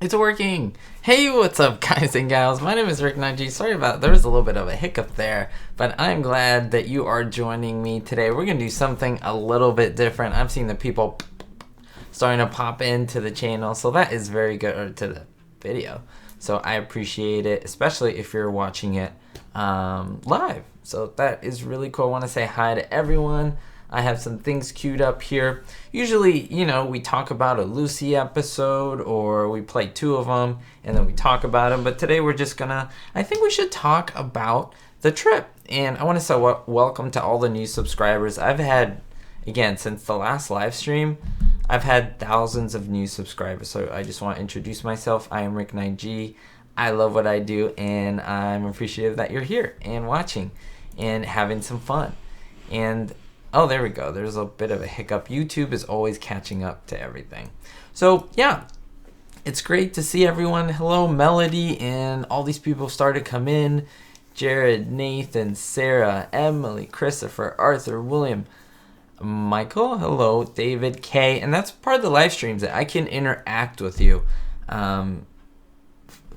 It's working. Hey, what's up, guys and gals? My name is Ricknineg. Sorry about there was a little bit of a hiccup there, but I'm glad that you are joining me today. We're gonna do something a little bit different. I've seen the people starting to pop into the channel, so that is very good, or to the video. So I appreciate it, especially if you're watching it live. So that is really cool. I want to say hi to everyone. I have some things queued up here. Usually, we talk about a Lucy episode or we play two of them and then we talk about them. But today we're just gonna, I think we should talk about the trip. And I want to say welcome to all the new subscribers. I've had, again, since the last live stream, I've had thousands of new subscribers. So I just want to introduce myself. I am Ricknineg. I love what I do and I'm appreciative that you're here and watching and having some fun. And oh, there we go. There's a bit of a hiccup. YouTube is always catching up to everything. So, yeah, it's great to see everyone. Hello, Melody, and all these people started to come in. Jared, Nathan, Sarah, Emily, Christopher, Arthur, William, Michael, hello, David, Kay. And that's part of the live streams that I can interact with you.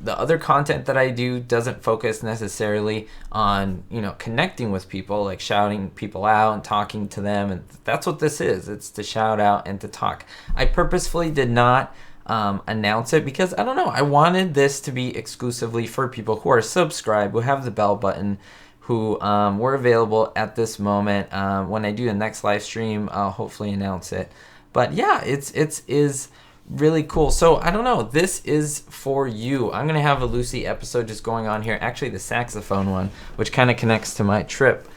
The other content that I do doesn't focus necessarily on, connecting with people, like shouting people out and talking to them. And that's what this is. It's to shout out and to talk. I purposefully did not announce it because, I don't know, I wanted this to be exclusively for people who are subscribed, who have the bell button, who were available at this moment. When I do the next live stream, I'll hopefully announce it. But yeah, it is really cool. So I don't know, this is for you. I'm gonna have a Lucy episode just going on here, actually the saxophone one, which kind of connects to my trip,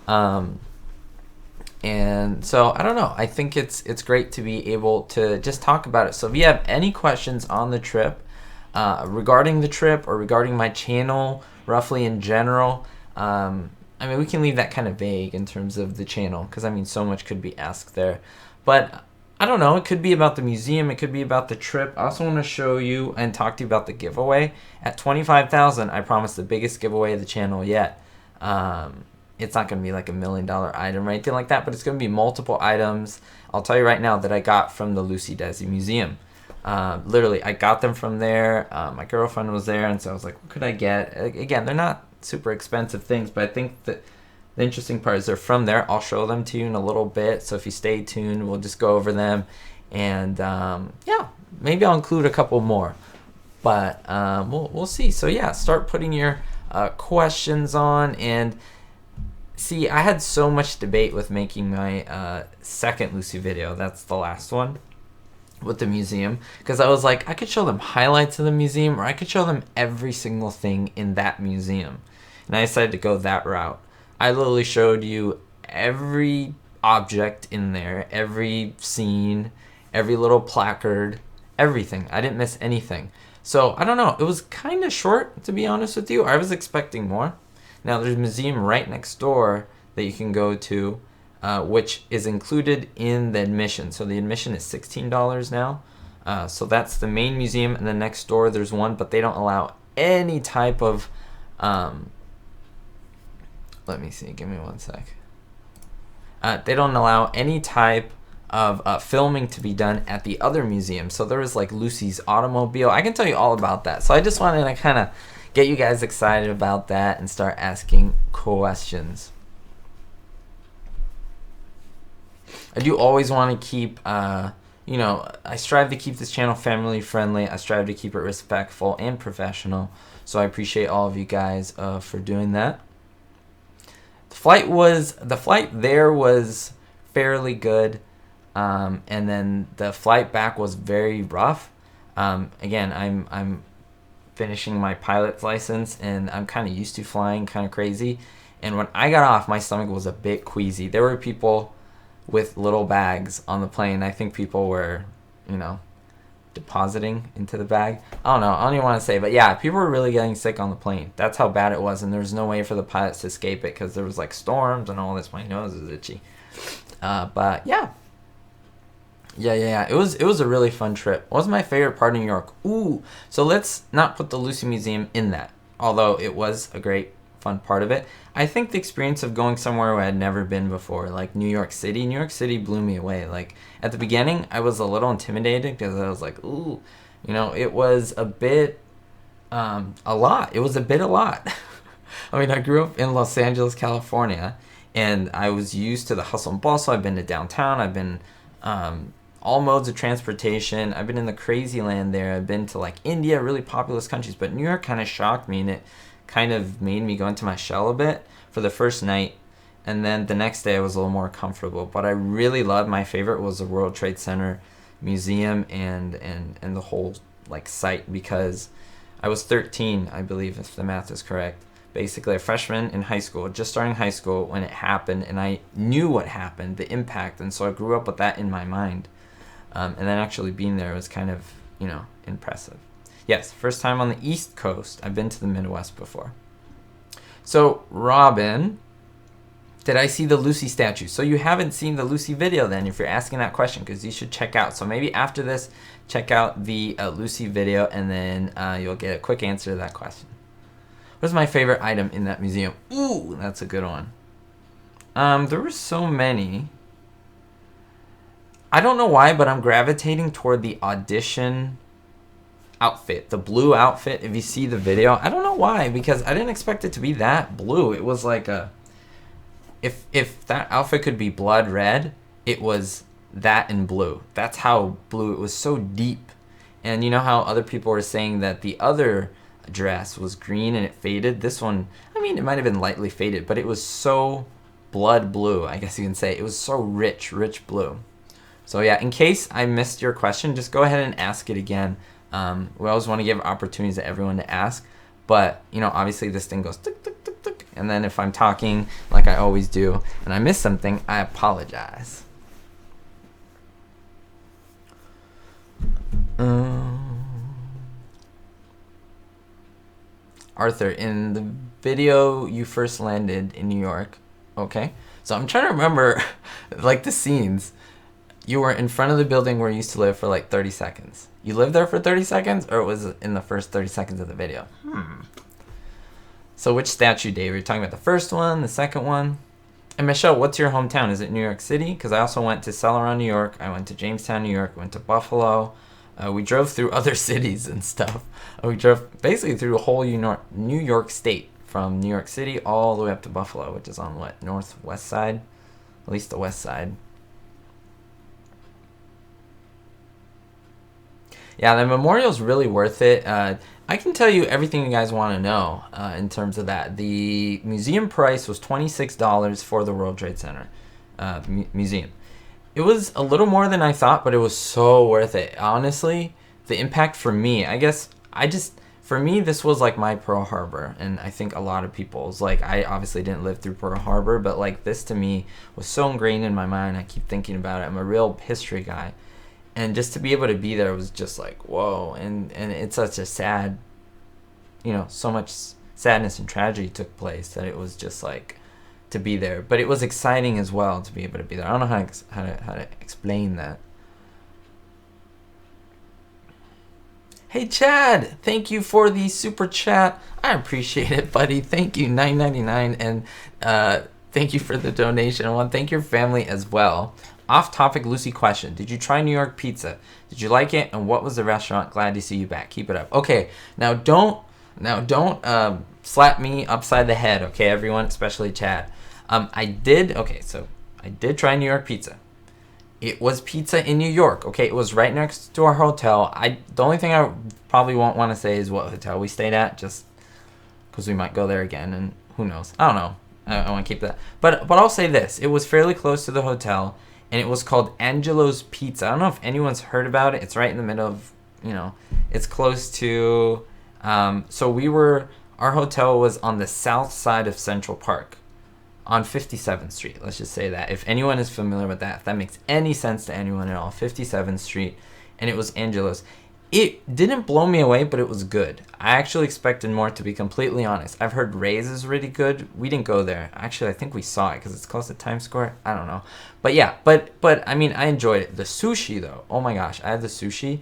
and so I don't know, I think it's great to be able to just talk about it. So if you have any questions on the trip, regarding the trip or regarding my channel roughly in general, I mean, we can leave that kind of vague in terms of the channel because I mean so much could be asked there, but I don't know, it could be about the museum, it could be about the trip. I also want to show you and talk to you about the giveaway. At 25,000, I promise the biggest giveaway of the channel yet. It's not going to be like $1 million item or anything like that, but it's going to be multiple items. I'll tell you right now that I got from the Desi Museum. Literally, I got them from there. My girlfriend was there, and so I was like, what could I get? Again, they're not super expensive things, but I think that the interesting part is they're from there. I'll show them to you in a little bit, so if you stay tuned, we'll just go over them. And yeah, maybe I'll include a couple more, but we'll see. So yeah, start putting your questions on. And see, I had so much debate with making my second Lucy video. That's the last one with the museum, because I was like, I could show them highlights of the museum, or I could show them every single thing in that museum. And I decided to go that route. I literally showed you every object in there, every scene, every little placard, everything. I didn't miss anything. So, I don't know. It was kind of short, to be honest with you. I was expecting more. Now, there's a museum right next door that you can go to, which is included in the admission. So, the admission is $16 now. So, that's the main museum. And then next door, there's one, but they don't allow any type of... let me see, give me one sec. They don't allow any type of filming to be done at the other museum. So there was like Lucy's automobile. I can tell you all about that. So I just wanted to kind of get you guys excited about that and start asking questions. I do always want to keep, I strive to keep this channel family friendly. I strive to keep it respectful and professional. So I appreciate all of you guys for doing that. The flight there was fairly good, and then the flight back was very rough. Again, I'm finishing my pilot's license, and I'm kind of used to flying kind of crazy. And when I got off, my stomach was a bit queasy. There were people with little bags on the plane. I think people were, depositing into the bag. I don't know. I don't even want to say, but yeah, people were really getting sick on the plane. That's how bad it was, and there was no way for the pilots to escape it because there was like storms and all this. My nose is itchy. But yeah. It was a really fun trip. What was my favorite part of New York? Ooh, so let's not put the Lucy Museum in that, although it was a great fun part of it. I think the experience of going somewhere where I had never been before, like New York City blew me away. Like at the beginning, I was a little intimidated because I was like, ooh, You know, it was a bit, a lot. It was a bit a lot. I mean, I grew up in Los Angeles, California, and I was used to the hustle and bustle. I've been to downtown. I've been all modes of transportation. I've been in the crazy land there. I've been to like India, really populous countries. But New York kind of shocked me, and it kind of made me go into my shell a bit for the first night. And then the next day I was a little more comfortable. But I really loved, my favorite was the World Trade Center Museum and the whole like site, because I was 13, I believe, if the math is correct. Basically a freshman in high school, just starting high school when it happened, and I knew what happened, the impact, and so I grew up with that in my mind. And then actually being there was kind of, you know, impressive. Yes, first time on the East Coast. I've been to the Midwest before. So, Robin, did I see the Lucy statue? So you haven't seen the Lucy video then, if you're asking that question, because you should check out. So maybe after this, check out the Lucy video, and then you'll get a quick answer to that question. What's my favorite item in that museum? Ooh, that's a good one. There were so many. I don't know why, but I'm gravitating toward the audition outfit, the blue outfit. If you see the video, I don't know why, because I didn't expect it to be that blue. It was like a, if that outfit could be blood red, it was that in blue. That's how blue. It was so deep. And you know how other people were saying that the other dress was green and it faded? This one, I mean, it might have been lightly faded, but it was so blood blue, I guess you can say. It was so rich blue. So yeah, in case I missed your question, just go ahead and ask it again. We always want to give opportunities to everyone to ask, but you know, obviously this thing goes tick, tick, tick, tick, and then if I'm talking like I always do and I miss something, I apologize. Arthur, in the video you first landed in New York, okay? So I'm trying to remember like the scenes. You were in front of the building where you used to live for like 30 seconds. You lived there for 30 seconds, or it was in the first 30 seconds of the video? So which statue, Dave? Are you talking about the first one, the second one? And Michelle, what's your hometown? Is it New York City? Because I also went to Celeron, New York. I went to Jamestown, New York. Went to Buffalo. We drove through other cities and stuff. We drove basically through the whole New York State, from New York City all the way up to Buffalo, which is on what, northwest side? At least the west side. Yeah, the memorial's really worth it. I can tell you everything you guys want to know in terms of that. The museum price was $26 for the World Trade Center museum. It was a little more than I thought, but it was so worth it. Honestly, the impact for me, I guess, for me, this was like my Pearl Harbor, and I think a lot of people's, like, I obviously didn't live through Pearl Harbor, but like this to me was so ingrained in my mind. I keep thinking about it. I'm a real history guy. And just to be able to be there was just like, whoa. And it's such a sad, you know, so much sadness and tragedy took place that it was just like to be there. But it was exciting as well to be able to be there. I don't know how to explain that. Hey, Chad, thank you for the super chat. I appreciate it, buddy. Thank you, $9.99. And thank you for the donation. I want to thank your family as well. Off-topic Lucy question. Did you try New York pizza? Did you like it? And what was the restaurant? Glad to see you back. Keep it up. Okay, now don't slap me upside the head, okay, everyone, especially Chad. I did try New York pizza. It was pizza in New York, okay? It was right next to our hotel. The only thing I probably won't want to say is what hotel we stayed at, just because we might go there again, and who knows? I don't know. I want to keep that. But I'll say this. It was fairly close to the hotel, and it was called Angelo's Pizza. I don't know if anyone's heard about it. It's right in the middle of, you know, it's close to, our hotel was on the south side of Central Park on 57th Street. Let's just say that. If anyone is familiar with that, if that makes any sense to anyone at all, 57th Street, and it was Angelo's. It didn't blow me away, but it was good. I actually expected more, to be completely honest. I've heard Ray's is really good. We didn't go there. Actually, I think we saw it because it's close to Times Square. I don't know. But yeah, but I mean, I enjoyed it. The sushi, though. Oh my gosh, I had the sushi.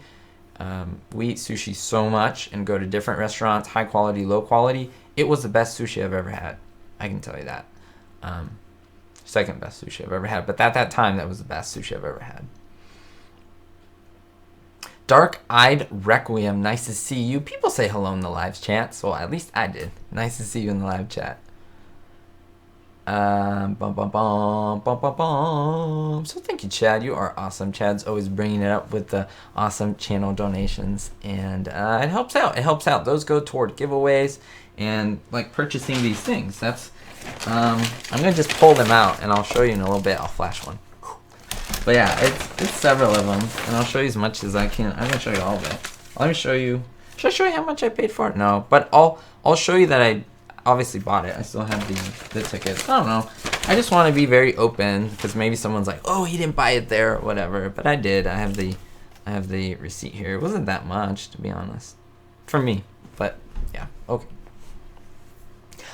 We eat sushi so much and go to different restaurants, high quality, low quality. It was the best sushi I've ever had. I can tell you that. Second best sushi I've ever had. But at that time, that was the best sushi I've ever had. Dark-Eyed Requiem, nice to see you. People say hello in the live chat, so at least I did. Nice to see you in the live chat. Bum, bum, bum, bum, bum, bum. So thank you, Chad. You are awesome. Chad's always bringing it up with the awesome channel donations, and it helps out. It helps out. Those go toward giveaways and like purchasing these things. That's I'm gonna just pull them out, and I'll show you in a little bit. I'll flash one. But yeah, it's several of them, and I'll show you as much as I can. I'm gonna show you all of it. Let me show you. Should I show you how much I paid for it? No, but I'll show you that I obviously bought it. I still have the tickets. I don't know. I just want to be very open because maybe someone's like, "Oh, he didn't buy it there," or whatever. But I did. I have the receipt here. It wasn't that much, to be honest, for me. But yeah, okay.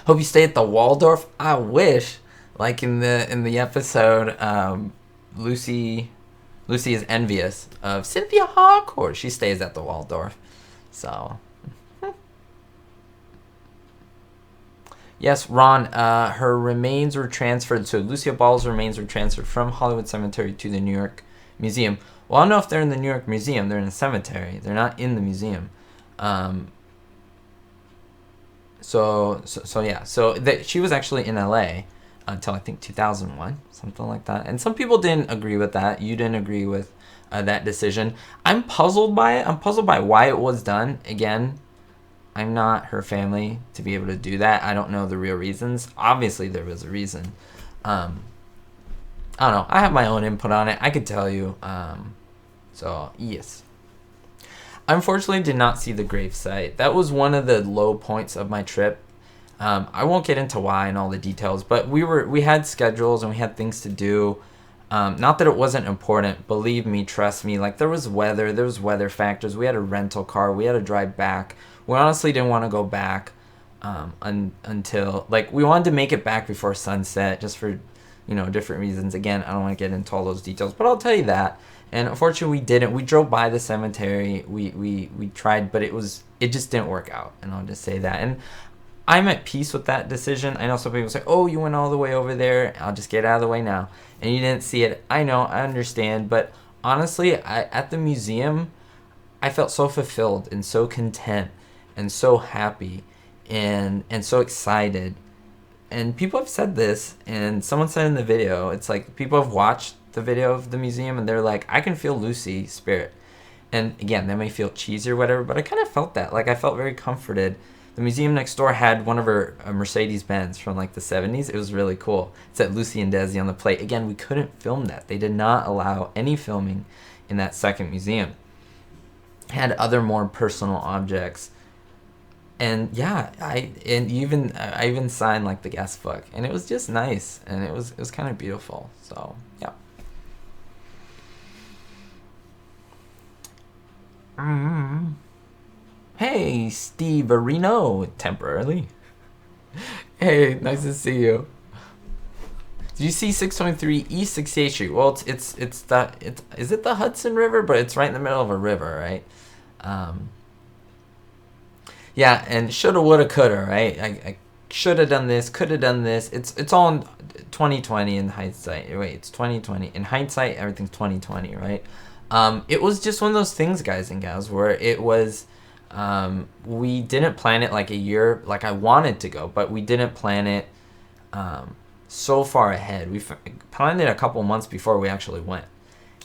Hope you stay at the Waldorf. I wish, like in the episode, Lucy is envious of Cynthia Harcourt. She stays at the Waldorf, so. Yes, Ron, her remains were transferred. So Lucia Ball's remains were transferred from Hollywood Cemetery to the New York Museum. Well, I don't know if they're in the New York Museum. They're in the cemetery. They're not in the museum. So yeah. So she was actually in LA until I think 2001, something like that. And some people didn't agree with that. You didn't agree with that decision. I'm puzzled by it. I'm puzzled by why it was done. Again, I'm not her family to be able to do that. I don't know the real reasons. Obviously, there was a reason. I don't know. I have my own input on it. I could tell you. So, yes. I unfortunately did not see the gravesite. That was one of the low points of my trip. I won't get into why and all the details, but we had schedules and we had things to do. Not that it wasn't important. Believe me, trust me. Like, there was weather factors. We had a rental car. We had to drive back. We honestly didn't want to go back until, like, we wanted to make it back before sunset just for, different reasons. Again, I don't want to get into all those details, but I'll tell you that. And unfortunately, we didn't. We drove by the cemetery. We tried, but it just didn't work out. And I'll just say that. And I'm at peace with that decision. I know some people say, "Oh, you went all the way over there. I'll just get out of the way now." And you didn't see it. I know, I understand. But honestly, at the museum, I felt so fulfilled and so content and so happy and so excited. And people have said this, and someone said in the video, it's like people have watched the video of the museum and they're like, I can feel Lucy's spirit. And again, that may feel cheesy or whatever, but I kind of felt that. Like, I felt very comforted. The museum next door had one of her Mercedes-Benz from like the 70s. It was really cool. It said Lucy and Desi on the plate. Again, we couldn't film that. They did not allow any filming in that second museum. It had other more personal objects. And yeah, I even signed like the guest book, and it was just nice, and it was kind of beautiful. So yeah. Hey, Steve Areno, temporarily. Hey, nice to see you. Did you see 623 East 68th Street? Well, is it the Hudson River? But it's right in the middle of a river, right? Yeah, and shoulda, woulda, coulda, right? I should have done this, could have done this. It's all in 2020 in hindsight. Wait, it's 2020. In hindsight, everything's 2020, right? It was just one of those things, guys and gals, where it was, we didn't plan it like a year, like I wanted to go, but we didn't plan it so far ahead. We planned it a couple months before we actually went.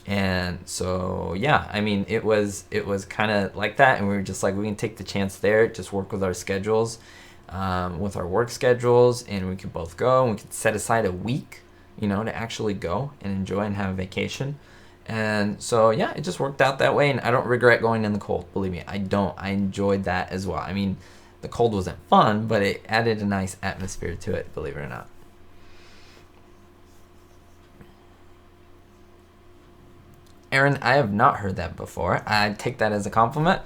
And so, yeah, I mean, it was kind of like that, and we were just like, we can take the chance there, just work with our schedules, with our work schedules, and we could both go, and we could set aside a week, to actually go and enjoy and have a vacation. And so, yeah, it just worked out that way, and I don't regret going in the cold, believe me, I don't. I enjoyed that as well. I mean, the cold wasn't fun, but it added a nice atmosphere to it, believe it or not. Aaron, I have not heard that before. I take that as a compliment.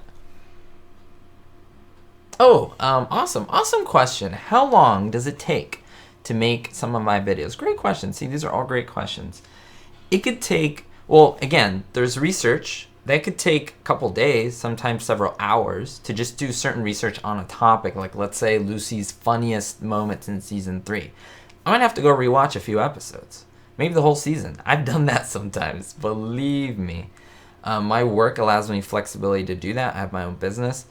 Oh, awesome question. How long does it take to make some of my videos? Great question. See, these are all great questions. It could take, well, again, there's research. That could take a couple days, sometimes several hours, to just do certain research on a topic. Like, let's say Lucy's funniest moments in season 3. I might have to go rewatch a few episodes. Maybe the whole season. I've done that sometimes, believe me. My work allows me flexibility to do that. I have my own business,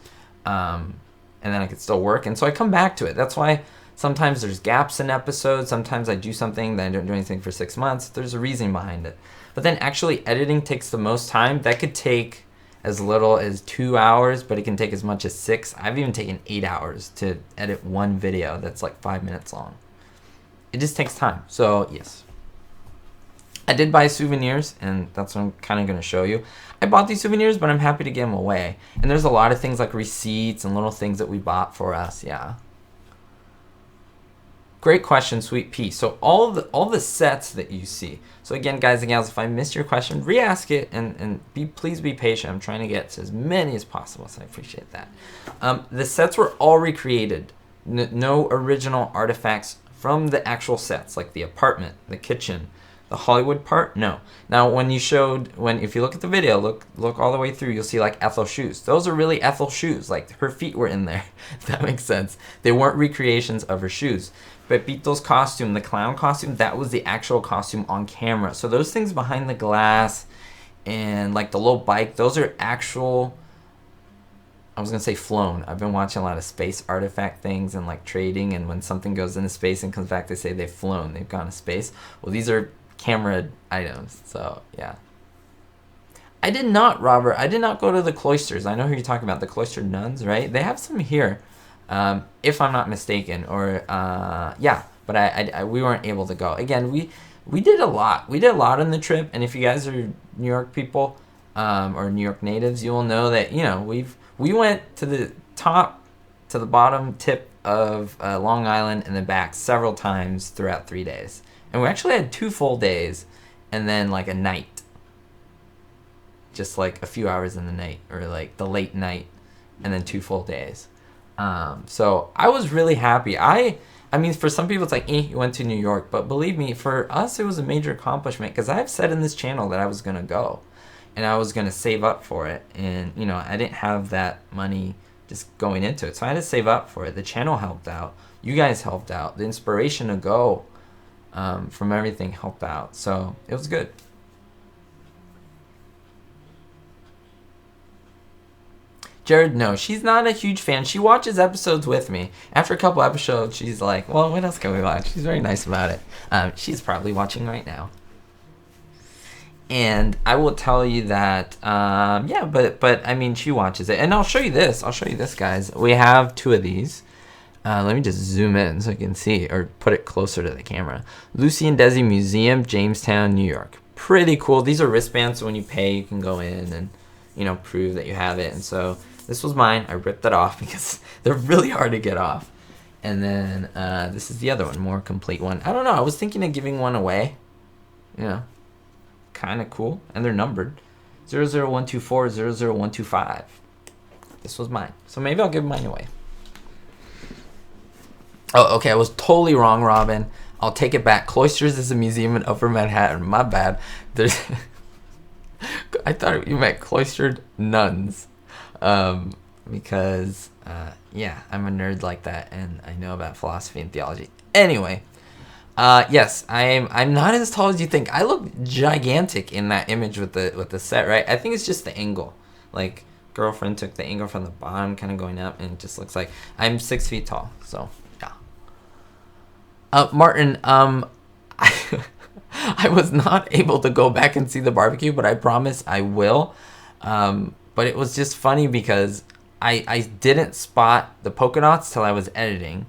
and then I can still work, and so I come back to it. That's why sometimes there's gaps in episodes. Sometimes I do something, then I don't do anything for 6 months. There's a reason behind it. But then actually editing takes the most time. That could take as little as 2 hours, but it can take as much as 6. I've even taken 8 hours to edit one video that's like 5 minutes long. It just takes time. So yes, I did buy souvenirs, and that's what I'm kind of going to show you. I bought these souvenirs, but I'm happy to give them away. And there's a lot of things like receipts and little things that we bought for us. Yeah. Great question, Sweet Pea. So all the sets that you see. So again, guys and gals, if I missed your question, re-ask it, and please be patient. I'm trying to get to as many as possible, so I appreciate that. The sets were all recreated. No original artifacts from the actual sets, like the apartment, the kitchen, the Hollywood part. No. Now, if you look at the video, look all the way through, you'll see like Ethel's shoes. Those are really Ethel's shoes. Like her feet were in there. If that makes sense. They weren't recreations of her shoes. Pepito's costume, the clown costume, that was the actual costume on camera. So those things behind the glass and like the little bike, those are actual, I was going to say flown. I've been watching a lot of space artifact things and like trading, and when something goes into space and comes back, they say they've flown, they've gone to space. Well, these are camera items, so yeah. I did not, Robert, I did not go to the cloisters. I know who you're talking about, the cloistered nuns, right? They have some here. If I'm not mistaken, or yeah, but we weren't able to go. Again, we did a lot. We did a lot on the trip, and if you guys are New York people or New York natives, you will know that we went to the top to the bottom tip of Long Island and then back several times throughout 3 days, and we actually had 2 full days and then like a night, just like a few hours in the night, or like the late night, and then 2 full days. So I was really happy. I mean, for some people it's like, you went to New York, but believe me, for us it was a major accomplishment, because I've said in this channel that I was going to go, and I was going to save up for it, and I didn't have that money just going into it, so I had to save up for it. The channel helped out, you guys helped out, the inspiration to go from everything helped out, so it was good. Jared, no, she's not a huge fan. She watches episodes with me. After a couple episodes, she's like, well, what else can we watch? She's very nice about it. She's probably watching right now. And I will tell you that, yeah, but I mean, she watches it. And I'll show you this. I'll show you this, guys. We have 2 of these. Let me just zoom in so you can see, or put it closer to the camera. Lucy and Desi Museum, Jamestown, New York. Pretty cool. These are wristbands, so when you pay, you can go in and, prove that you have it. And so this was mine. I ripped it off because they're really hard to get off. And then this is the other one, more complete one. I don't know. I was thinking of giving one away. Kind of cool. And they're numbered. 00124, 00125. This was mine. So maybe I'll give mine away. Oh, okay. I was totally wrong, Robin. I'll take it back. Cloisters is a museum in Upper Manhattan. My bad. There's I thought you meant cloistered nuns. Because yeah, I'm a nerd like that, and I know about philosophy and theology. Anyway, yes, I'm not as tall as you think. I look gigantic in that image with the set, right? I think it's just the angle. Like, girlfriend took the angle from the bottom, kind of going up, and it just looks like I'm 6 feet tall. So yeah. Martin, I was not able to go back and see the barbecue, but I promise I will. But it was just funny because I didn't spot the polka dots till I was editing.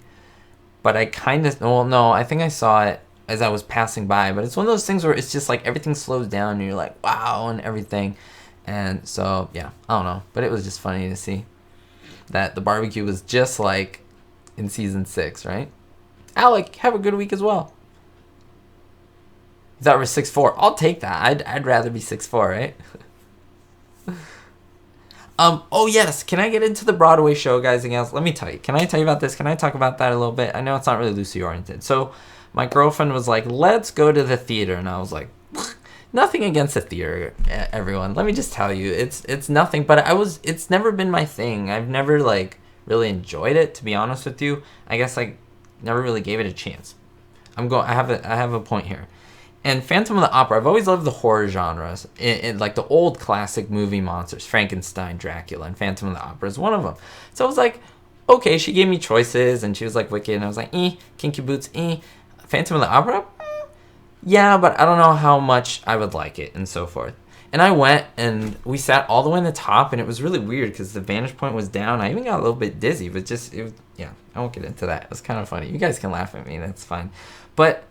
But I kind of, well, no, I think I saw it as I was passing by. But it's one of those things where it's just like everything slows down and you're like, wow, and everything. And so, yeah, I don't know. But it was just funny to see that the barbecue was just like in season 6, right? Alec, have a good week as well. You thought we're 6'4". I'll take that. I'd rather be 6'4", right? Oh yes, can I get into the Broadway show, guys and gals? Let me tell you. Can I tell you about this? Can I talk about that a little bit? I know it's not really Lucy oriented. So my girlfriend was like, let's go to the theater. And I was like, nothing against the theater, everyone. Let me just tell you, it's nothing, but it's never been my thing. I've never like really enjoyed it, to be honest with you. I guess I never really gave it a chance. I have a point here. And Phantom of the Opera, I've always loved the horror genres, in like the old classic movie monsters, Frankenstein, Dracula, and Phantom of the Opera is one of them. So I was like, okay, she gave me choices, and she was like Wicked, and I was like, Kinky Boots, Phantom of the Opera, yeah, but I don't know how much I would like it, and so forth. And I went, and we sat all the way in the top, and it was really weird because the vantage point was down. I even got a little bit dizzy, but yeah, I won't get into that. It was kind of funny. You guys can laugh at me, that's fine. But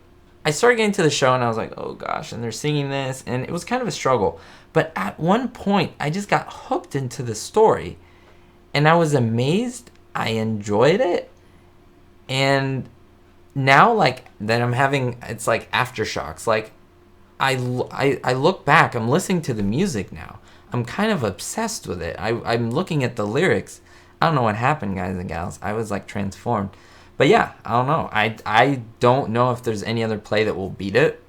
I started getting to the show, and I was like, oh gosh, and they're singing this, and it was kind of a struggle. But at one point, I just got hooked into the story, and I was amazed. I enjoyed it, and now, like, that I'm having, it's like aftershocks. Like, I look back, I'm listening to the music now. I'm kind of obsessed with it. I'm looking at the lyrics. I don't know what happened, guys and gals. I was, like, transformed. But yeah, I don't know. I don't know if there's any other play that will beat it.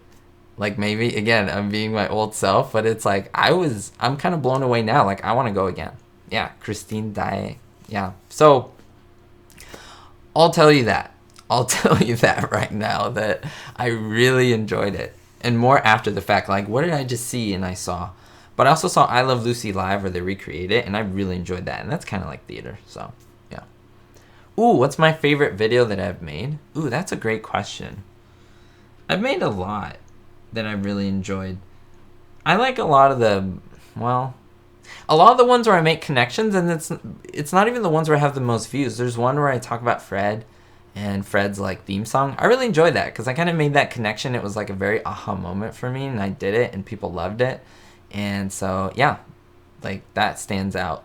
Like, maybe, again, I'm being my old self, but it's like, I'm kind of blown away now. Like, I want to go again. Yeah, Christine Daae. Yeah. So, I'll tell you that. I'll tell you that right now, that I really enjoyed it. And more after the fact, like, what did I just see and I saw? But I also saw I Love Lucy live, where they recreate it, and I really enjoyed that. And that's kind of like theater, so, yeah. Ooh, what's my favorite video that I've made? Ooh, that's a great question. I've made a lot that I really enjoyed. I like a lot of the, well, a lot of the ones where I make connections, and it's not even the ones where I have the most views. There's one where I talk about Fred and Fred's like theme song. I really enjoyed that because I kind of made that connection. It was like a very aha moment for me, and I did it, and people loved it. And so, yeah, like, that stands out.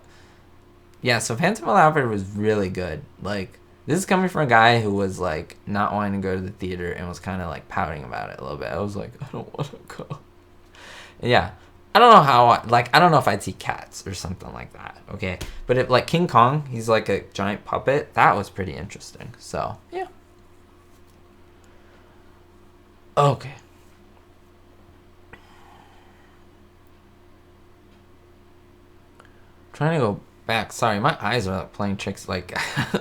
Yeah, so Phantom of the Opera was really good. Like, this is coming from a guy who was, like, not wanting to go to the theater and was kind of, like, pouting about it a little bit. I was like, I don't want to go. And yeah, I don't know how, I don't know if I'd see Cats or something like that, okay? But if, like, King Kong, he's like a giant puppet, that was pretty interesting. So, yeah. Okay. Trying to go back. Sorry, my eyes are like playing tricks. Like,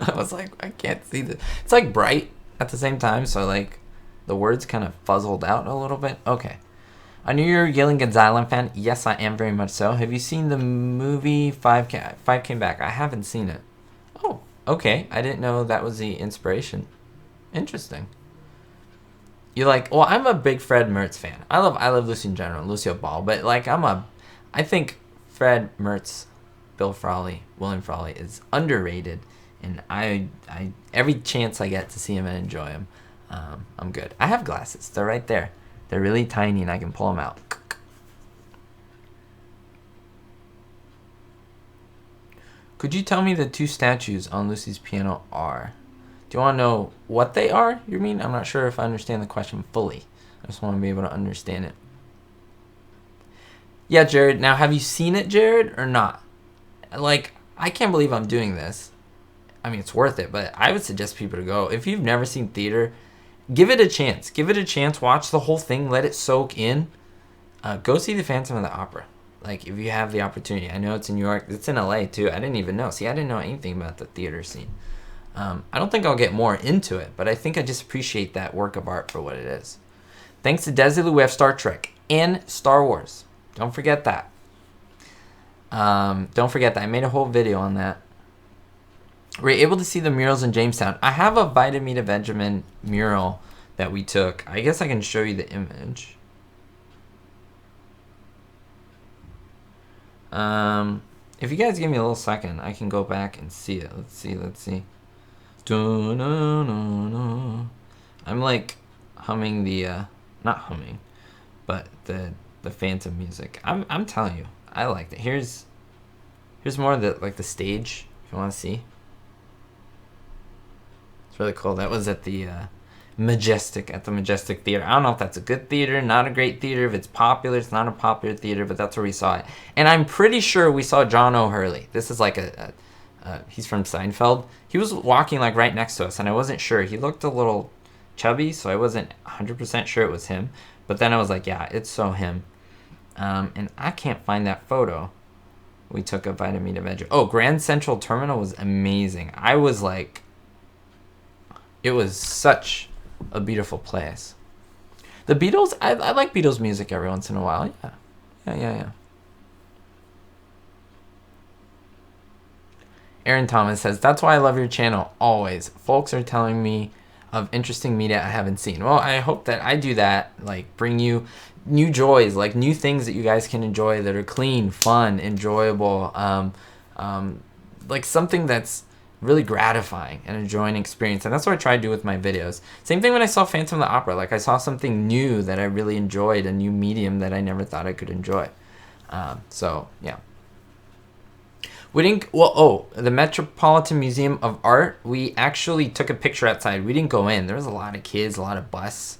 I was like, I can't see this. It's like bright at the same time, so like the words kind of fuzzled out a little bit. Okay. I knew you were a Gillian Gonzalez fan. Yes, I am very much so. Have you seen the movie 5 Came Back? I haven't seen it. Oh, okay. I didn't know that was the inspiration. Interesting. You like, well, I'm a big Fred Mertz fan. I love Lucy in general, Lucille Ball, but like I think Fred Mertz, Bill Frawley, William Frawley is underrated, and I every chance I get to see him and enjoy him, I'm good. I have glasses. They're right there. They're really tiny, and I can pull them out. Could you tell me the 2 statues on Lucy's piano are? Do you want to know what they are, you mean? I'm not sure if I understand the question fully. I just want to be able to understand it. Yeah, Jared. Now, have you seen it, Jared, or not? Like, I can't believe I'm doing this. I mean, it's worth it, but I would suggest people to go. If you've never seen theater, give it a chance. Give it a chance. Watch the whole thing. Let it soak in. Go see the Phantom of the Opera. Like, if you have the opportunity. I know it's in New York. It's in LA, too. I didn't even know. See, I didn't know anything about the theater scene. I don't think I'll get more into it, but I think I just appreciate that work of art for what it is. Thanks to Desi Museum, we have Star Trek and Star Wars. Don't forget that. Don't forget that. I made a whole video on that. Were you able to see the murals in Jamestown? I have a Vitamin Benjamin mural that we took. I guess I can show you the image. If you guys give me a little second, I can go back and see it. Let's see. I'm like humming the not humming, but the Phantom music. I'm telling you, I liked it. Here's more of the stage if you want to see. It's really cool. That was at the Majestic Theater. I don't know if that's a good theater, not a great theater. If it's popular, it's not a popular theater, but that's where we saw it. And I'm pretty sure we saw John O'Hurley. This is like he's from Seinfeld. He was walking like right next to us, and I wasn't sure. He looked a little chubby, so I wasn't 100% sure it was him. But then I was like, yeah, it's so him. And I can't find that photo we took of Vitamin Avenger. Oh, Grand Central Terminal was amazing. I was like, it was such a beautiful place. The Beatles, I like Beatles music every once in a while. Yeah. Yeah. Aaron Thomas says, that's why I love your channel always. Folks are telling me of interesting media I haven't seen. Well, I hope that I do that, like bring you new joys, like new things that you guys can enjoy that are clean, fun, enjoyable, like something that's really gratifying and enjoying experience. And that's what I try to do with my videos. Same thing when I saw Phantom of the Opera. Like I saw something new that I really enjoyed, a new medium that I never thought I could enjoy. So yeah. We didn't, the Metropolitan Museum of Art, we actually took a picture outside. We didn't go in. There was a lot of kids, a lot of buses,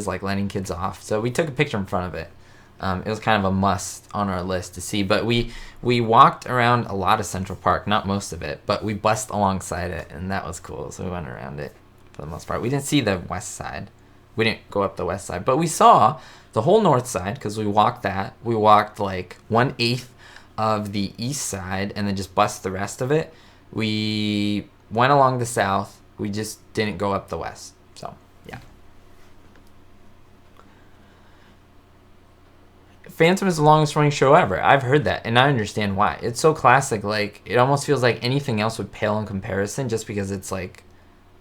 like letting kids off. So we took a picture in front of it. It was kind of a must on our list to see. But we walked around a lot of Central Park, not most of it, but we bussed alongside it, and that was cool. So we went around it for the most part. We didn't see the west side. We didn't go up the west side. But we saw the whole north side because we walked that. We walked like 1/8 of the east side and then just bust the rest of it. We went along the south. We just didn't go up the west. So yeah. Phantom is the longest running show ever. I've heard that and I understand why. It's so classic, like it almost feels like anything else would pale in comparison just because it's like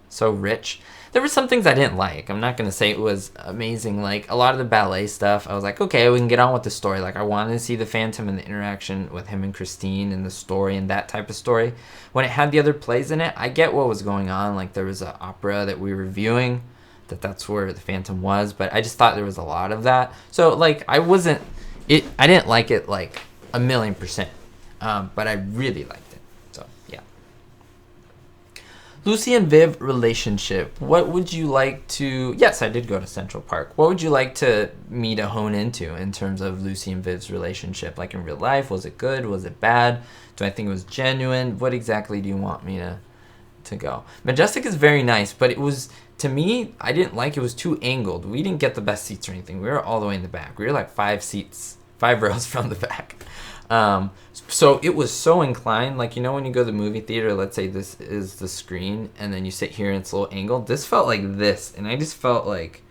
so rich. There were some things I didn't like. I'm not going to say it was amazing. Like a lot of the ballet stuff, I was like, okay, we can get on with the story. Like I wanted to see the Phantom and the interaction with him and Christine and the story and that type of story. When it had the other plays in it, I get what was going on. Like there was an opera that we were viewing, that's where the Phantom was. But I just thought there was a lot of that. So like I didn't like it like 1,000,000%. But I really liked it. So yeah. Lucy and Viv relationship. What would you like to... Yes, I did go to Central Park. What would you like me to hone into in terms of Lucy and Viv's relationship? Like in real life, was it good? Was it bad? Do I think it was genuine? What exactly do you want me to go? Majestic is very nice, but it was... To me, I didn't like it. Was too angled. We didn't get the best seats or anything. We were all the way in the back. We were like 5 rows from the back. So it was so inclined, like, you know, when you go to the movie theater, let's say this is the screen and then you sit here and it's a little angled. This felt like this, and I just felt like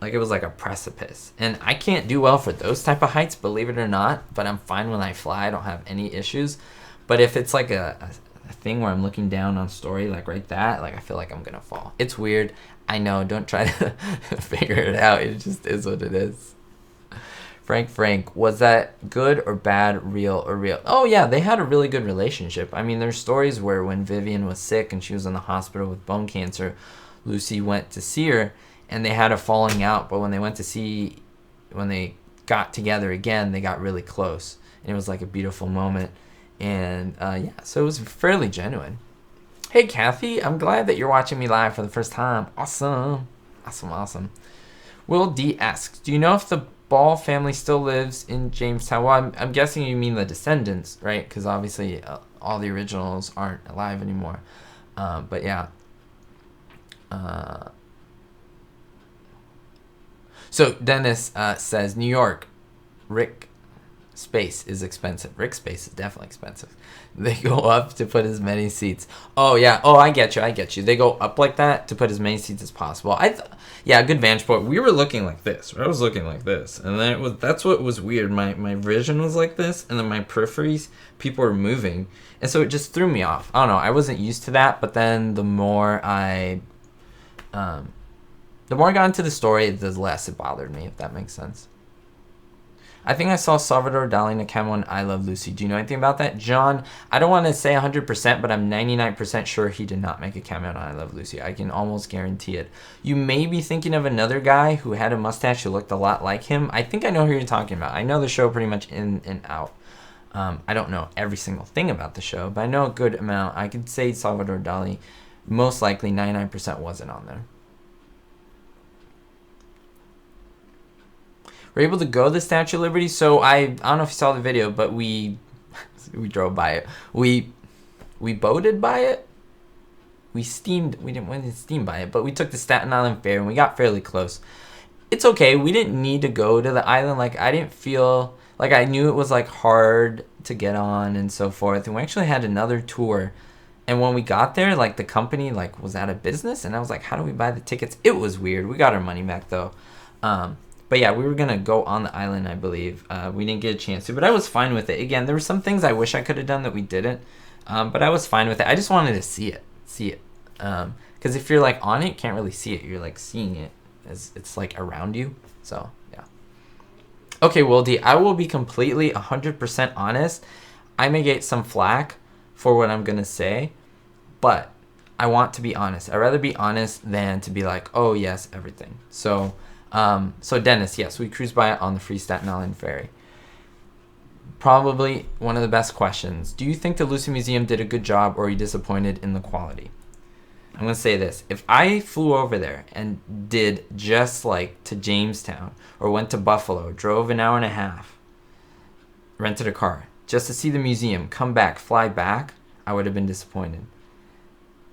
it was like a precipice. And I can't do well for those type of heights, believe it or not, but I'm fine when I fly. I don't have any issues. But if it's like a thing where I'm looking down on story, like right that, like I feel like I'm gonna fall. It's weird. I know, don't try to figure it out. It just is what it is. Frank, was that good or bad, real or real? Oh yeah, they had a really good relationship. I mean, there's stories where when Vivian was sick and she was in the hospital with bone cancer, Lucy went to see her and they had a falling out, but when they got together again, they got really close. And it was like a beautiful moment. And yeah, so it was fairly genuine. Hey Kathy, I'm glad that you're watching me live for the first time. Awesome. Will D asks, do you know if the Ball family still lives in Jamestown? Well, I'm guessing you mean the descendants, right? Because obviously all the originals aren't alive anymore. But yeah. So Dennis says, New York, Rick space is expensive. Rick space is definitely expensive. They go up to put as many seats. Oh yeah. Oh, I get you. They go up like that to put as many seats as possible. Yeah, good vantage point. We were looking like this. I was looking like this, and then that's what was weird. My vision was like this, and then my peripheries, people were moving, and so it just threw me off. I don't know. I wasn't used to that, but then the more I got into the story, the less it bothered me. If that makes sense. I think I saw Salvador Dali in a cameo in I Love Lucy. Do you know anything about that? John, I don't want to say 100%, but I'm 99% sure he did not make a cameo in I Love Lucy. I can almost guarantee it. You may be thinking of another guy who had a mustache who looked a lot like him. I think I know who you're talking about. I know the show pretty much in and out. I don't know every single thing about the show, but I know a good amount. I could say Salvador Dali, most likely 99% wasn't on there. We're able to go to the Statue of Liberty. So I don't know if you saw the video, but we drove by it. We boated by it. We didn't steam by it, but we took the Staten Island Fair and we got fairly close. It's okay. We didn't need to go to the island. Like I didn't feel like, I knew it was like hard to get on and so forth. And we actually had another tour. And when we got there, like the company like was out of business, and I was like, how do we buy the tickets? It was weird. We got our money back though. But yeah, we were gonna go on the island, I believe. We didn't get a chance to, but I was fine with it. Again, there were some things I wish I could have done that we didn't, but I was fine with it. I just wanted to see it. Because if you're like on it, you can't really see it. You're like seeing it as it's like around you. So yeah. Okay, well, I will be completely 100% honest. I may get some flack for what I'm gonna say, but I want to be honest. I'd rather be honest than to be like, oh yes, everything. So Dennis, yes, we cruised by on the free Staten Island ferry. Probably one of the best questions. Do you think the Lucy Museum did a good job, or are you disappointed in the quality? I'm going to say this. If I flew over there and did just like to Jamestown or went to Buffalo, drove an hour and a half, rented a car just to see the museum, come back, fly back, I would have been disappointed.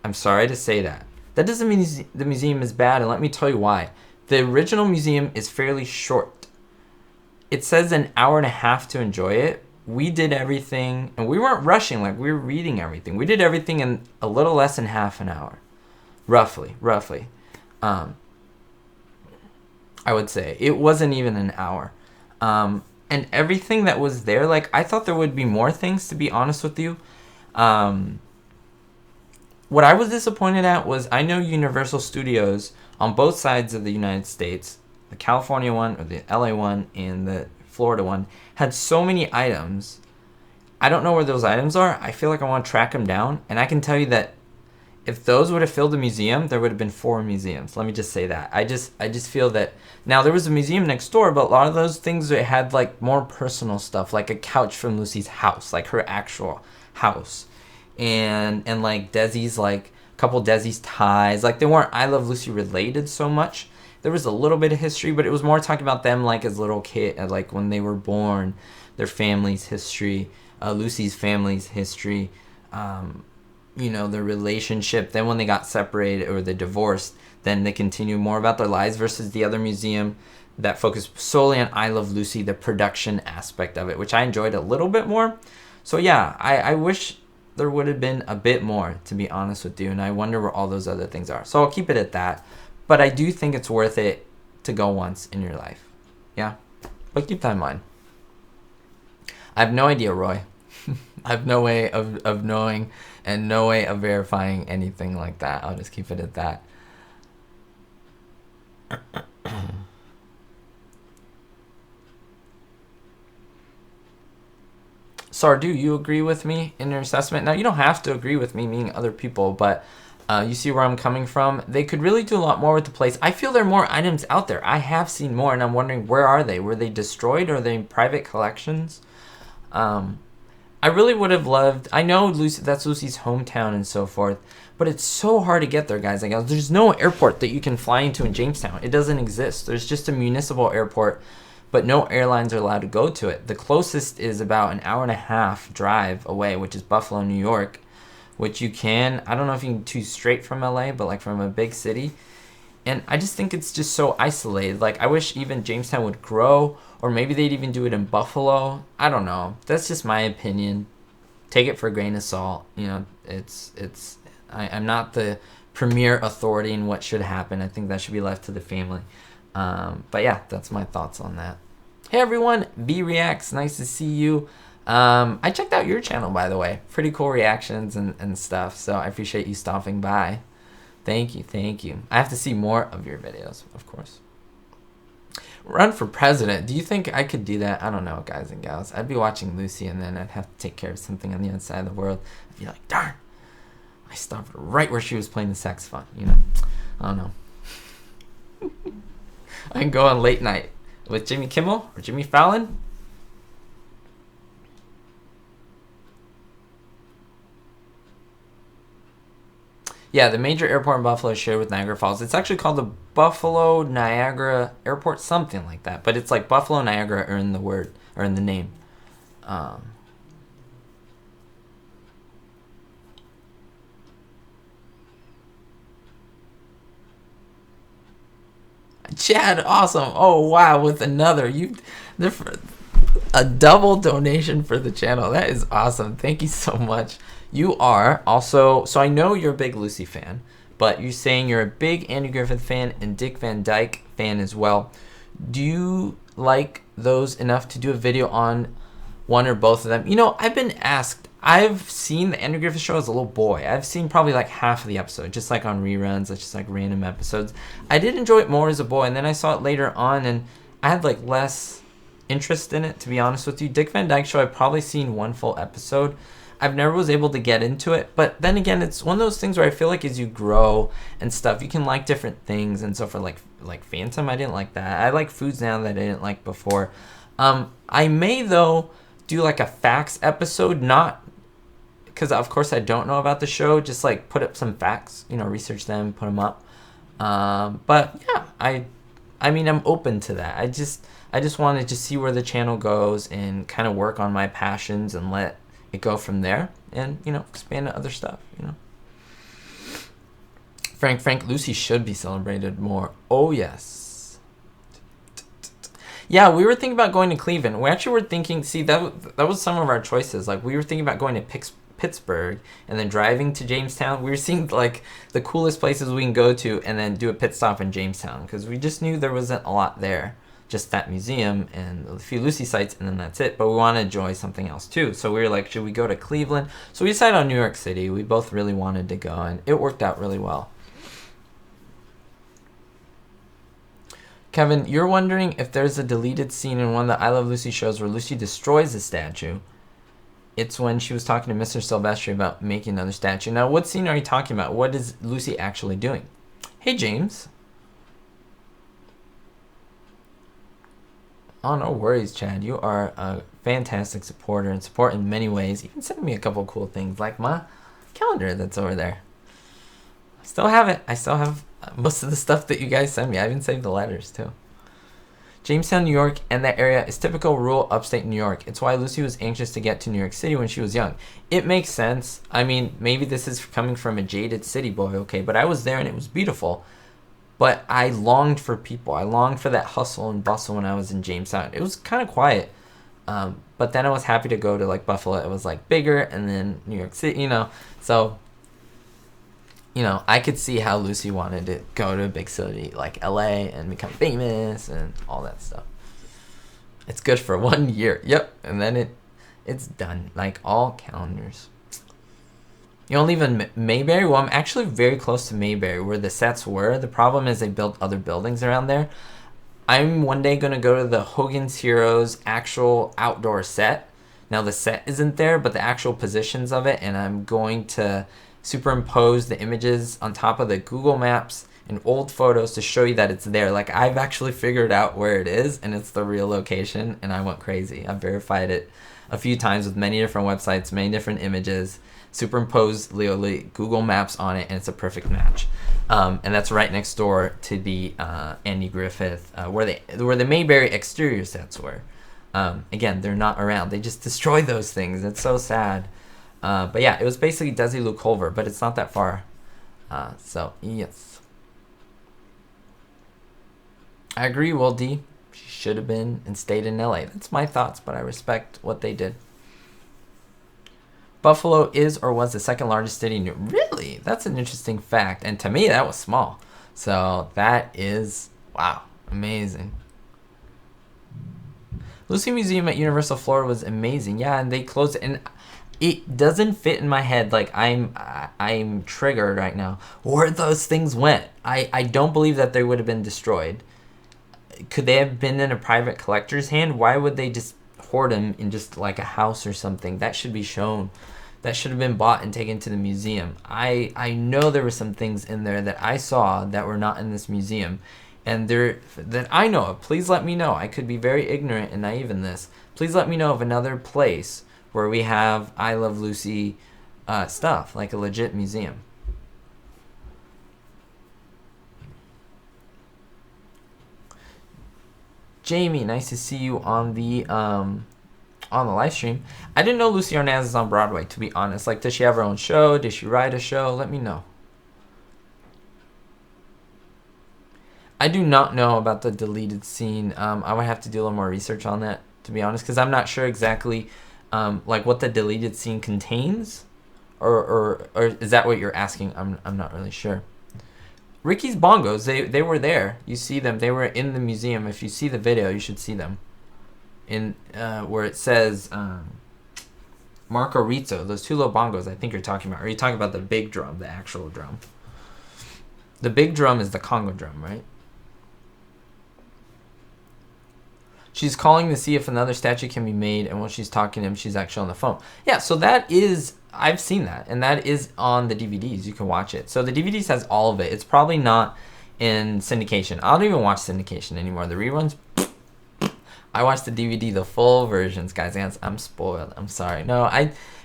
I'm sorry to say that. That doesn't mean the museum is bad, and let me tell you why. The original museum is fairly short. It says an hour and a half to enjoy it. We did everything, and we weren't rushing, like we were reading everything. We did everything in a little less than half an hour. Roughly. I would say. It wasn't even an hour. And everything that was there, like, I thought there would be more things, to be honest with you. What I was disappointed at was, I know Universal Studios on both sides of the United States, the California one, or the LA one, and the Florida one, had so many items. I don't know where those items are. I feel like I want to track them down, and I can tell you that if those would have filled the museum, there would have been 4 museums. Let me just say that. I just feel that now there was a museum next door, but a lot of those things had like more personal stuff, like a couch from Lucy's house, like her actual house, and like Desi's, like a couple Desi's ties. Like they weren't I Love Lucy related so much. There was a little bit of history, but it was more talking about them like as little kids, like when they were born, their family's history, Lucy's family's history. Their relationship. Then when they got separated or they divorced, then they continue more about their lives versus the other museum that focused solely on I Love Lucy, the production aspect of it, which I enjoyed a little bit more. So yeah, I wish there would have been a bit more, to be honest with you, and I wonder where all those other things are. So I'll keep it at that. But I do think it's worth it to go once in your life. Yeah? But keep that in mind. I have no idea, Roy. I have no way of knowing and no way of verifying anything like that. I'll just keep it at that. Sardu, you agree with me in your assessment? Now, you don't have to agree with me, meaning other people, but you see where I'm coming from. They could really do a lot more with the place. I feel there are more items out there. I have seen more, and I'm wondering, where are they? Were they destroyed, or are they in private collections? I really would have loved, I know that's Lucy's hometown and so forth, but it's so hard to get there, guys. Like, there's no airport that you can fly into in Jamestown. It doesn't exist. There's just a municipal airport, but no airlines are allowed to go to it. The closest is about an hour and a half drive away, which is Buffalo, New York, which you can, I don't know if you can do straight from LA, but like from a big city. And I just think it's just so isolated. Like, I wish even Jamestown would grow, or maybe they'd even do it in Buffalo. I don't know. That's just my opinion. Take it for a grain of salt. I'm not the premier authority in what should happen. I think that should be left to the family. But yeah, that's my thoughts on that. Hey everyone, B Reacts, nice to see you. I checked out your channel, by the way. Pretty cool reactions and stuff, so I appreciate you stopping by. Thank you. I have to see more of your videos, of course. Run for president. Do you think I could do that? I don't know, guys and gals. I'd be watching Lucy, and then I'd have to take care of something on the other side of the world. I'd be like, darn, I stopped right where she was playing the saxophone, I don't know. I can go on late night with Jimmy Kimmel or Jimmy Fallon. Yeah, the major airport in Buffalo is shared with Niagara Falls. It's actually called the Buffalo Niagara Airport, something like that. But it's like Buffalo Niagara are in the word, or in the name. Chad, awesome. Oh, wow, with another. A double donation for the channel. That is awesome. Thank you so much. You are also, so I know you're a big Lucy fan, but you're saying you're a big Andy Griffith fan and Dick Van Dyke fan as well. Do you like those enough to do a video on one or both of them? You know, I've been asked. I've seen the Andy Griffith Show as a little boy. I've seen probably like half of the episode, just like on reruns, just like random episodes. I did enjoy it more as a boy, and then I saw it later on, and I had like less interest in it, to be honest with you. Dick Van Dyke Show, I've probably seen one full episode. I've never was able to get into it, but then again, it's one of those things where I feel like as you grow and stuff, you can like different things. And so for like Phantom, I didn't like that. I like foods now that I didn't like before. I may though do like a facts episode, not because of course I don't know about the show, just like put up some facts, you know, research them, put them up. But yeah, I mean, I'm open to that. I just wanted to see where the channel goes and kind of work on my passions and let it go from there, and you know, expand to other stuff. You know, Frank, Lucy should be celebrated more. Oh yes. Yeah, we were thinking about going to Cleveland. We actually were thinking. See, that was some of our choices. Like we were thinking about going to Pittsburgh and then driving to Jamestown. We were seeing like the coolest places we can go to, and then do a pit stop in Jamestown because we just knew there wasn't a lot there. Just that museum and a few Lucy sites, and then that's it. But we want to enjoy something else too. So we were like, should we go to Cleveland? So we decided on New York City. We both really wanted to go, and it worked out really well. Kevin, you're wondering if there's a deleted scene in one of the I Love Lucy shows where Lucy destroys a statue. It's when she was talking to Mr. Silvestri about making another statue. Now, what scene are you talking about? What is Lucy actually doing? Hey, James. Oh, no worries, Chad. You are a fantastic supporter and support in many ways. You can send me a couple of cool things like my calendar that's over there. I still have it. I still have most of the stuff that you guys send me. I even saved the letters too. Jamestown, New York, and that area is typical rural upstate New York. It's why Lucy was anxious to get to New York City when she was young. It makes sense. I mean, maybe this is coming from a jaded city boy, okay, but I was there and it was beautiful. But I longed for people. I longed for that hustle and bustle when I was in Jamestown. It was kind of quiet. But then I was happy to go to like Buffalo. It was like bigger, and then New York City, you know. So, you know, I could see how Lucy wanted to go to a big city like LA and become famous and all that stuff. It's good for 1 year. Yep. And then it's done. Like all calendars. You don't live in Mayberry? Well, I'm actually very close to Mayberry, where the sets were. The problem is they built other buildings around there. I'm one day going to go to the Hogan's Heroes actual outdoor set. Now, the set isn't there, but the actual positions of it, and I'm going to superimpose the images on top of the Google Maps and old photos to show you that it's there. Like, I've actually figured out where it is, and it's the real location, and I went crazy. I've verified it a few times with many different websites, many different images. Superimpose literally Google Maps on it, and it's a perfect match. And that's right next door to the Andy Griffith, where the Mayberry exterior sets were. Again, they're not around. They just destroyed those things. It's so sad. But yeah, it was basically Desi Culver, but it's not that far. So yes, I agree. Will D. She should have been and stayed in LA. That's my thoughts, but I respect what they did. Buffalo is or was the second largest city in New York. Really? That's an interesting fact. And to me, that was small. So that is, wow, amazing. Lucy Museum at Universal Florida was amazing. Yeah, and they closed it. And it doesn't fit in my head. Like, I'm triggered right now. Where those things went. I don't believe that they would have been destroyed. Could they have been in a private collector's hand? Why would they just hoard them in just like a house or something? That should be shown. That should have been bought and taken to the museum. I know there were some things in there that I saw that were not in this museum, and there that I know of. Please let me know. I could be very ignorant and naive in this. Please let me know of another place where we have I Love Lucy stuff, like a legit museum. Jamie, nice to see you on the live stream. I didn't know Lucy Arnaz is on Broadway, to be honest. Like, does she have her own show? Does she write a show? Let me know. I do not know about the deleted scene. I would have to do a little more research on that, to be honest, because I'm not sure exactly like what the deleted scene contains or is that what you're asking? I'm not really sure. Ricky's Bongos, they were there. You see them. They were in the museum. If you see the video, you should see them. In where it says Marco Rizzo, those two little bongos I think you're talking about. Are you talking about the big drum, the actual drum? The big drum is the Congo drum, right? She's calling to see if another statue can be made, and when she's talking to him, she's actually on the phone. Yeah, so that is, I've seen that, and that is on the DVDs. You can watch it. So the DVDs has all of it. It's probably not in syndication. I don't even watch syndication anymore. The reruns, I watch the DVD, the full versions, guys. I'm spoiled. I'm sorry. No,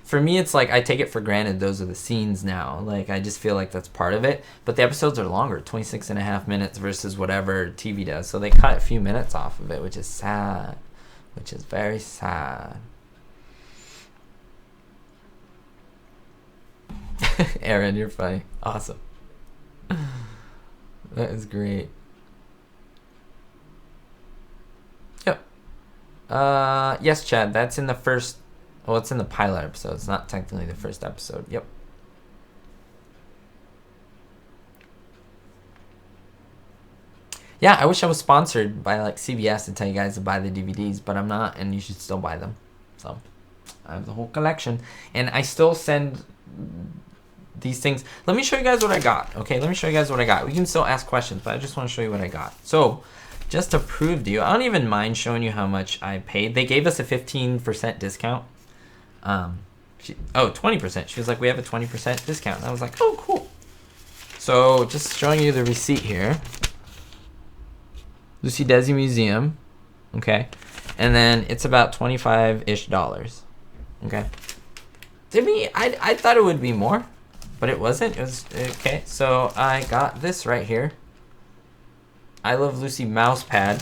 for me, it's like I take it for granted those are the scenes now. Like, I just feel like that's part of it. But the episodes are longer, 26 and a half minutes versus whatever TV does. So they cut a few minutes off of it, which is sad. Which is very sad. Aaron, you're funny. Awesome. That is great. Yep. Yes, Chad, that's in the first... Well, it's in the pilot episode. It's not technically the first episode. Yep. Yeah, I wish I was sponsored by like CBS to tell you guys to buy the DVDs, but I'm not, and you should still buy them. So I have the whole collection, and I still send these things. Let me show you guys what I got. Okay, let me show you guys what I got. We can still ask questions, but I just want to show you what I got. So just to prove to you, I don't even mind showing you how much I paid. They gave us a 15% discount. 20%. She was like, we have a 20% discount. And I was like, oh, cool. So just showing you the receipt here. Lucy Desi Museum. Okay. And then it's about $25-ish. Okay. To me, I thought it would be more, but it wasn't. It was okay. So I got this right here. I Love Lucy mouse pad.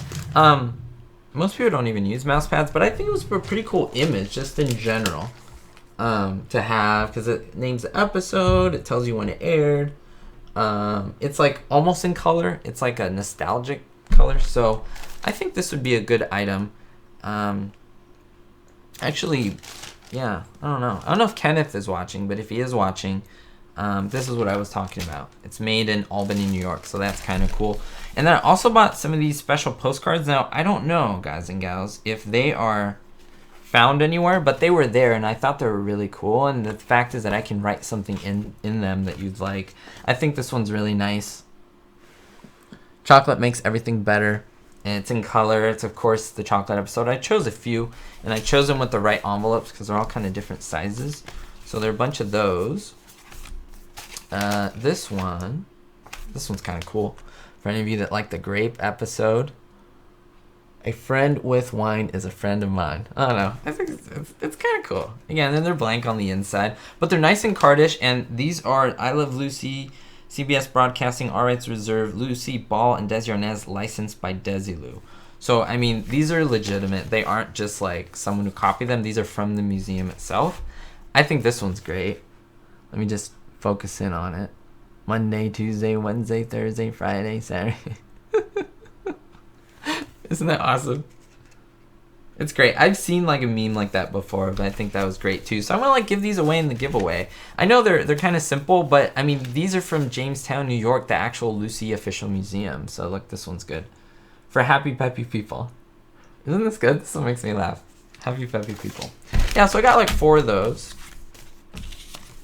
Most people don't even use mouse pads, but I think it was a pretty cool image just in general to have, because it names the episode, it tells you when it aired. It's like almost in color. It's like a nostalgic color, so I think this would be a good item. Actually, yeah, I don't know if Kenneth is watching, but if he is watching, this is what I was talking about. It's made in Albany, New York, so that's kind of cool. And then I also bought some of these special postcards. Now, I don't know, guys and gals, if they are found anywhere, but they were there, and I thought they were really cool. And the fact is that I can write something in them that you'd like. I think this one's really nice. Chocolate makes everything better, and it's in color. It's, of course, the chocolate episode. I chose a few, and I chose them with the right envelopes because they're all kind of different sizes. So there are a bunch of those. This one's kind of cool. For any of you that like the grape episode, a friend with wine is a friend of mine. I don't know. I think it's kind of cool. Again, then they're blank on the inside, but they're nice and cardish. And these are I Love Lucy, CBS Broadcasting, all rights reserved, Lucy Ball and Desi Arnaz, licensed by Desilu. So I mean, these are legitimate. They aren't just like someone who copied them. These are from the museum itself. I think this one's great. Let me just focus in on it. Monday, Tuesday, Wednesday, Thursday, Friday, Saturday. Isn't that awesome? It's great. I've seen like a meme like that before, but I think that was great too. So I'm gonna like give these away in the giveaway. I know they're kind of simple, but I mean these are from Jamestown, New York, the actual Lucy official museum. So look, this one's good. For happy peppy people. Isn't this good? This one makes me laugh. Happy peppy people. Yeah, so I got like 4 of those.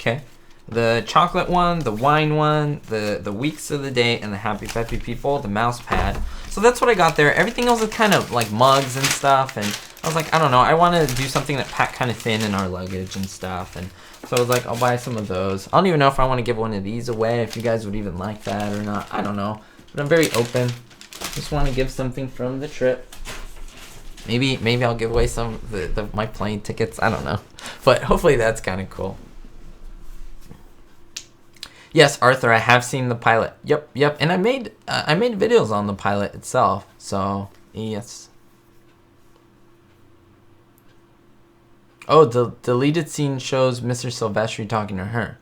Okay. The chocolate one, the wine one, the weeks of the day, and the happy peppy people, the mouse pad. So that's what I got there. Everything else is kind of like mugs and stuff, and I was like, I don't know, I want to do something that packed kind of thin in our luggage and stuff, and so I was like, I'll buy some of those. I don't even know if I want to give one of these away, if you guys would even like that or not. I don't know, but I'm very open. Just want to give something from the trip. Maybe I'll give away some of my plane tickets. I don't know, but hopefully that's kind of cool. Yes, Arthur, I have seen the pilot. Yep, and I made videos on the pilot itself. So yes. Oh, the deleted scene shows Mr. Silvestri talking to her.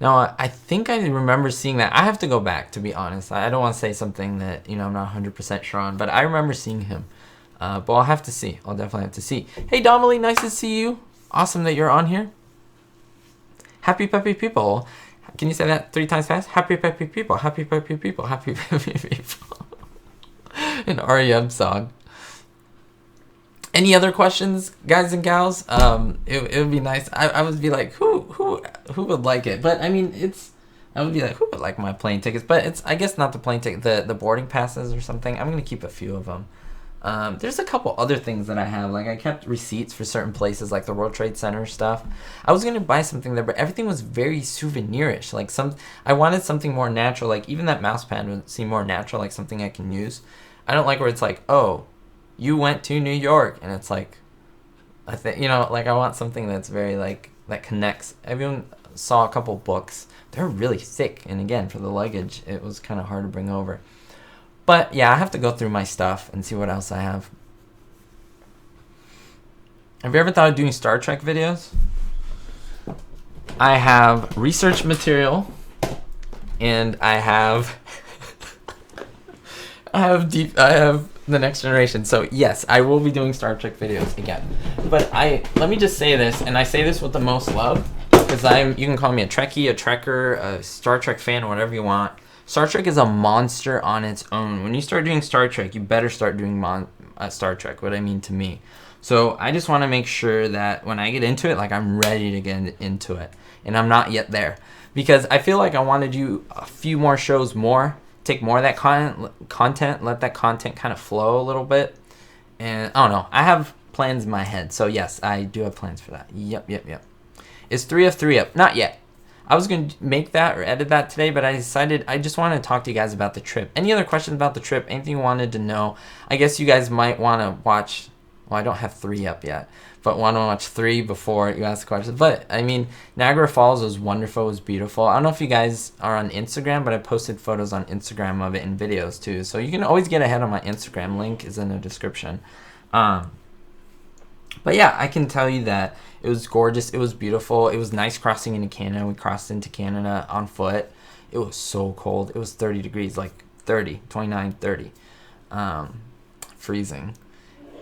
Now, I think I remember seeing that. I have to go back, to be honest. I don't want to say something that I'm not 100% sure on, but I remember seeing him. But I'll have to see. I'll definitely have to see. Hey, Donnelly, nice to see you. Awesome that you're on here. Happy peppy people. Can you say that 3 times fast? Happy peppy people. Happy peppy people. Happy peppy people. An REM song. Any other questions, guys and gals? It would be nice. I would be like, who would like it? But I mean, I would be like, who would like my plane tickets? But it's, I guess, not the plane ticket, the boarding passes or something. I'm gonna keep a few of them. There's a couple other things that I have. Like, I kept receipts for certain places, like the World Trade Center stuff. I was gonna buy something there, but everything was very souvenirish. Like, I wanted something more natural. Like, even that mouse pad would seem more natural, like something I can use. I don't like where it's like, oh, you went to New York, and it's like, I think, you know, like, I want something that's very, like, that connects. Everyone saw a couple books. They're really thick, and again, for the luggage, it was kind of hard to bring over. But yeah, I have to go through my stuff and see what else I have. Have you ever thought of doing Star Trek videos? I have research material, and I have I have The Next Generation. So yes, I will be doing Star Trek videos again. But let me just say this, and I say this with the most love, because you can call me a Trekkie, a Trekker, a Star Trek fan, or whatever you want. Star Trek is a monster on its own. When you start doing Star Trek, you better start doing Star Trek, what I mean to me. So I just want to make sure that when I get into it, like, I'm ready to get into it. And I'm not yet there. Because I feel like I want to do a few more shows take more of that content, let that content kind of flow a little bit. And I don't know. I have plans in my head. So yes, I do have plans for that. Yep. Is 3 of 3 up? Not yet. I was going to make that or edit that today, but I decided I just want to talk to you guys about the trip. Any other questions about the trip? Anything you wanted to know? I guess you guys might want to watch... Well, I don't have 3 up yet, but want to watch 3 before you ask questions. But, I mean, Niagara Falls was wonderful. It was beautiful. I don't know if you guys are on Instagram, but I posted photos on Instagram of it and videos, too. So you can always get ahead on my Instagram. Link is in the description. But, yeah, I can tell you that it was gorgeous. It was beautiful. It was nice crossing into Canada. We crossed into Canada on foot. It was so cold. It was 30 degrees, like 30, 29, 30. Freezing.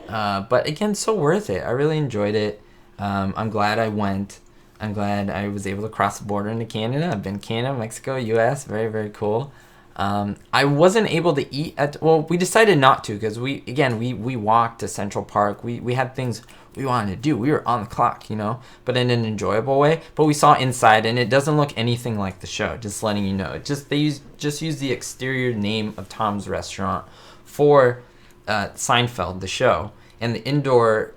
But again, so worth it. I really enjoyed it. I'm glad I went. I'm glad I was able to cross the border into Canada. I've been Canada, Mexico, U.S. Very, very cool. I wasn't able to eat we decided not to, because we walked to Central Park. We had things we wanted to do. We were on the clock, you know, but in an enjoyable way. But we saw inside, and it doesn't look anything like the show, just letting you know. They use the exterior name of Tom's Restaurant for Seinfeld, the show, and the indoor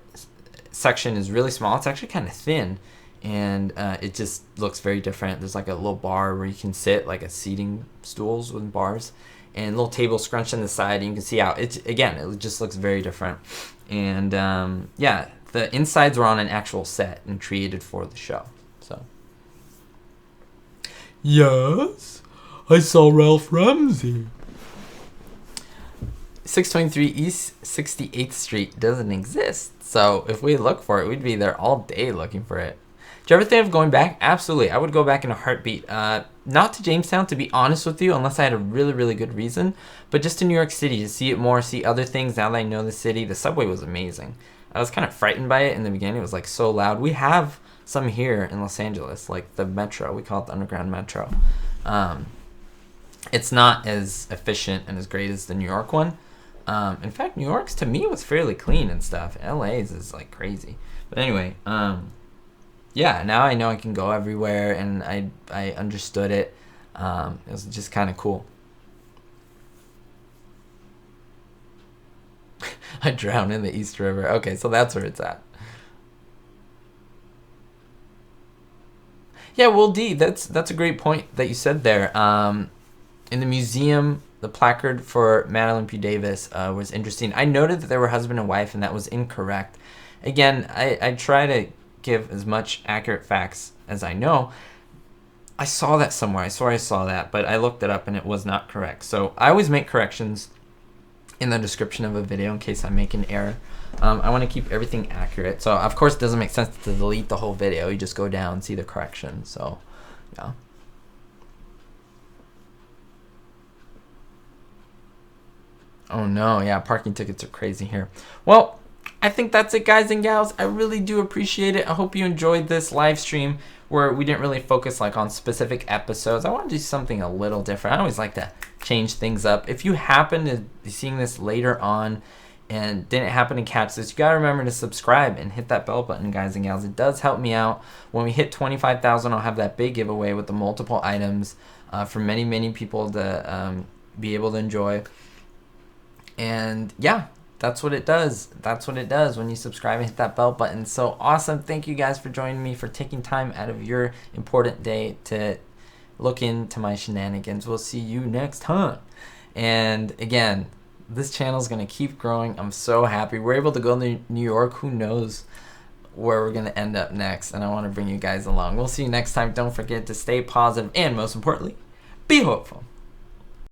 section is really small. It's actually kind of thin, and it just looks very different. There's like a little bar where you can sit, like a seating stools with bars, and a little table scrunched on the side, and you can see out. It just looks very different. And yeah, the insides were on an actual set and created for the show. So yes, I saw Ralph Ramsey. 623 East 68th Street doesn't exist. So if we look for it, we'd be there all day looking for it. Do you ever think of going back? Absolutely. I would go back in a heartbeat. Not to Jamestown, to be honest with you, unless I had a really, really good reason. But just to New York City, to see it more, see other things now that I know the city. The subway was amazing. I was kind of frightened by it in the beginning. It was like so loud. We have some here in Los Angeles, like the metro. We call it the Underground Metro. It's not as efficient and as great as the New York one. In fact, New York's to me was fairly clean and stuff. LA's is like crazy. But anyway, yeah, now I know I can go everywhere, and I understood it. It was just kind of cool. I drowned in the East River. Okay, so that's where it's at. Yeah, well, D, that's a great point that you said there. In the museum, the placard for Madeline P. Davis was interesting. I noted that they were husband and wife, and that was incorrect. Again, I try to give as much accurate facts as I know. I saw that somewhere. I swear I saw that, but I looked it up, and it was not correct. So I always make corrections in the description of a video in case I make an error. I want to keep everything accurate. So, of course, it doesn't make sense to delete the whole video. You just go down and see the correction. So, yeah. Oh, no. Yeah, parking tickets are crazy here. Well, I think that's it, guys and gals. I really do appreciate it. I hope you enjoyed this live stream where we didn't really focus like on specific episodes. I want to do something a little different. I always like to change things up. If you happen to be seeing this later on and didn't happen to catch this, you got to remember to subscribe and hit that bell button, guys and gals. It does help me out. When we hit 25,000, I'll have that big giveaway with the multiple items for many, many people to be able to enjoy. And yeah, that's what it does. That's what it does when you subscribe and hit that bell button. So awesome. Thank you guys for joining me, for taking time out of your important day to look into my shenanigans. We'll see you next time. And again, this channel is going to keep growing. I'm so happy. We're able to go to New York. Who knows where we're going to end up next. And I want to bring you guys along. We'll see you next time. Don't forget to stay positive and most importantly, be hopeful.